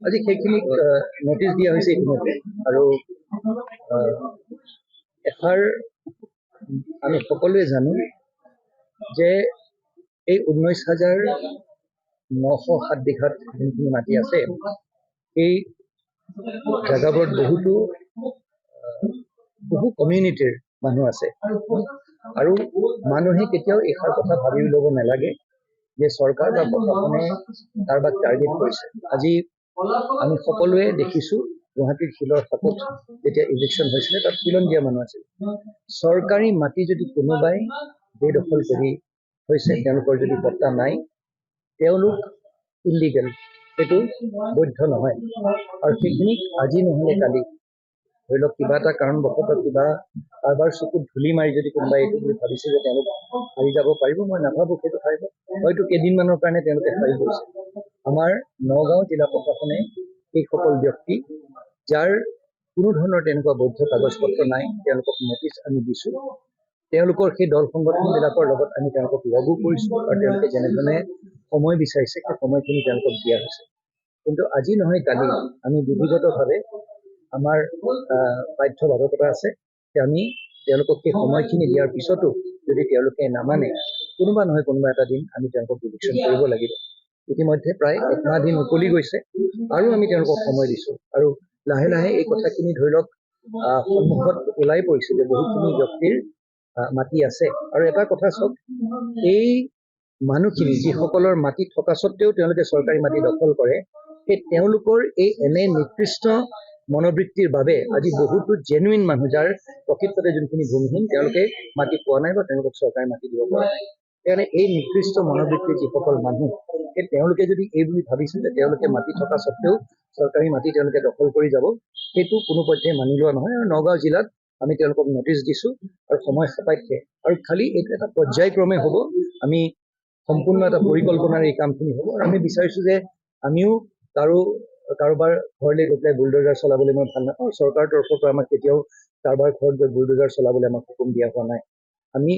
আজি সেইখিনিক নটিচ দিয়া হৈছে ইতিমধ্যে আৰু এষাৰ আমি সকলোৱে জানো যে এই 19,907 বিঘাত যোনখিনি মাটি আছে এই জেগাবোৰত বহু কমিউনিটিৰ মানুহ আছে আৰু মানুহে কেতিয়াও এষাৰ কথা ভাবি ল'ব নালাগে যে চৰকাৰ বা প্ৰশাসনে কাৰোবাক টাৰ্গেট কৰিছে। আজি আমি সকলোৱে দেখিছোঁ গুৱাহাটীৰ শিলৰ সাপত যেতিয়া ইলেকশ্যন হৈছিলে তাত পিলন দিয়া মানুহ আছিল। চৰকাৰী মাটি যদি কোনোবাই বেদখল কৰি হৈছে, তেওঁলোকৰ যদি পট্টা নাই, তেওঁলোক ইলিগেল, সেইটো বৈধ নহয়। আৰু সেইখিনিক আজি নহ'লে কালি ধৰি লওক কিবা এটা কাৰণবশতঃ কিবা কাৰোবাৰ চকুত ধূলি মাৰি যদি কোনোবাই এইটো বুলি ভাবিছে যে তেওঁলোক হাৰি যাব পাৰিব, মই নাভাবোঁ সেইটো পাৰিব। হয়তো কেইদিনমানৰ কাৰণে তেওঁলোকে হাৰি গৈছে। আমাৰ নগাঁও জিলা প্ৰশাসনে এইসকল ব্যক্তি যাৰ কোনো ধৰণৰ তেনেকুৱা বৈধ কাগজ পত্ৰ নাই তেওঁলোকক নটিচ আমি দিছোঁ। তেওঁলোকৰ সেই দল সংগঠনবিলাকৰ লগত আমি তেওঁলোকক লগো কৰিছোঁ আৰু তেওঁলোকে যেনেধৰণে সময় বিচাৰিছে সেই সময়খিনি তেওঁলোকক দিয়া হৈছে। কিন্তু আজি নহয় কালি আমি বিধিগতভাৱে আমাৰ বাধ্যবাধকতা আছে যে আমি তেওঁলোকক সেই সময়খিনি দিয়াৰ পিছতো যদি তেওঁলোকে নামানে, কোনোবা নহয় কোনোবা এটা দিন আমি তেওঁলোকক ইলেকশ্যন কৰিব লাগিব। ইতিমধ্যে প্ৰায় 1 মাহ দিন উকলি গৈছে আৰু আমি তেওঁলোকক সময় দিছোঁ আৰু লাহে লাহে এই কথাখিনি ধৰি লওক সন্মুখত ওলাই পৰিছে যে বহুখিনি ব্যক্তিৰ মাটি আছে। আৰু এটা কথা চাওক, এই মানুহখিনি যিসকলৰ মাটি থকা স্বত্বেও তেওঁলোকে চৰকাৰী মাটি দখল কৰে, সেই তেওঁলোকৰ এই এনে নিকৃষ্ট মনোবৃত্তিৰ বাবে আজি বহুতো জেনুইন মানুহ যাৰ প্ৰকৃততে যোনখিনি ভূমিহীন তেওঁলোকে মাটি পোৱা নাই বা তেওঁলোকক চৰকাৰী মাটি দিব পৰা নাই। সেইকাৰণে এই নিকৃষ্ট মনোবৃত্তিৰ যিসকল মানুহ সেই তেওঁলোকে যদি এই বুলি ভাবিছিল যে তেওঁলোকে মাটি থকা স্বত্বেও চৰকাৰী মাটি তেওঁলোকে দখল কৰি যাব, সেইটো কোনো পধ্যেই মানি লোৱা নহয়। আৰু নগাঁও জিলাত আমি তেওঁলোকক নটিচ দিছোঁ আৰু সময় সাপেক্ষে আৰু খালি এইটো এটা পৰ্যায়ক্ৰমে হ'ব। আমি সম্পূৰ্ণ এটা পৰিকল্পনাৰ এই কামখিনি হ'ব আৰু আমি বিচাৰিছোঁ যে আমিও কাৰোবাৰ ঘৰলৈ গৈ পেলাই বুলডোজাৰ চলাবলৈ মই ভাল নাপাওঁ। চৰকাৰৰ তৰফৰ পৰা আমাক কেতিয়াও কাৰোবাৰ ঘৰত গৈ বুলডোজাৰ চলাবলৈ আমাক হুকুম দিয়া হোৱা নাই। আমি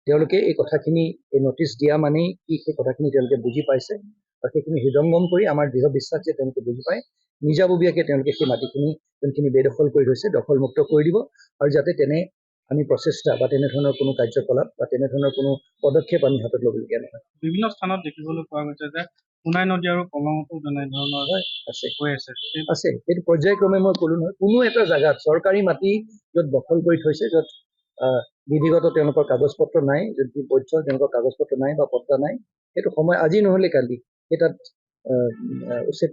তেওঁলোকে এই কথাখিনি এই নটিচ দিয়া মানেই কি সেই কথাখিনি তেওঁলোকে বুজি পাইছে আৰু সেইখিনি হৃদয়ংগম কৰি আমাৰ দৃঢ় বিশ্বাস যে তেওঁলোকে বুজি পায় নিজাববীয়াকৈ তেওঁলোকে সেই মাটিখিনি যোনখিনি বেদখল কৰি থৈছে দখলমুক্ত কৰি দিব আৰু যাতে আমি প্ৰচেষ্টা বা তেনেধৰণৰ কোনো কাৰ্যকলাপ বা তেনেধৰণৰ কোনো পদক্ষেপ আমি হাতত ল'বলগীয়া নহয়। বিভিন্ন স্থানত দেখিবলৈ পোৱা গৈছে যে সোণাই নদী আৰু কলঙতো তেনেধৰণৰ আছে। সেইটো পৰ্যায়ক্ৰমে মই ক'লো নহয়, কোনো এটা জেগাত চৰকাৰী মাটি য'ত দখল কৰি থৈছে, য'ত বিধিগত তেওঁলোকৰ কাগজ পত্ৰ নাই, যদি বৈধ তেওঁলোকৰ কাগজ পত্ৰ নাই বা পট্টা নাই, সেইটো সময় আজি নহ'লে কালি সেই তাত উচিত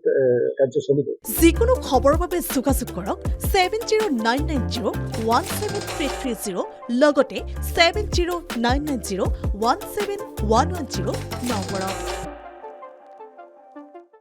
কাৰ্য চলিব। যিকোনো খবৰৰ বাবে যোগাযোগ কৰক 7099017330 লগতে 7099017110 নম্বৰত।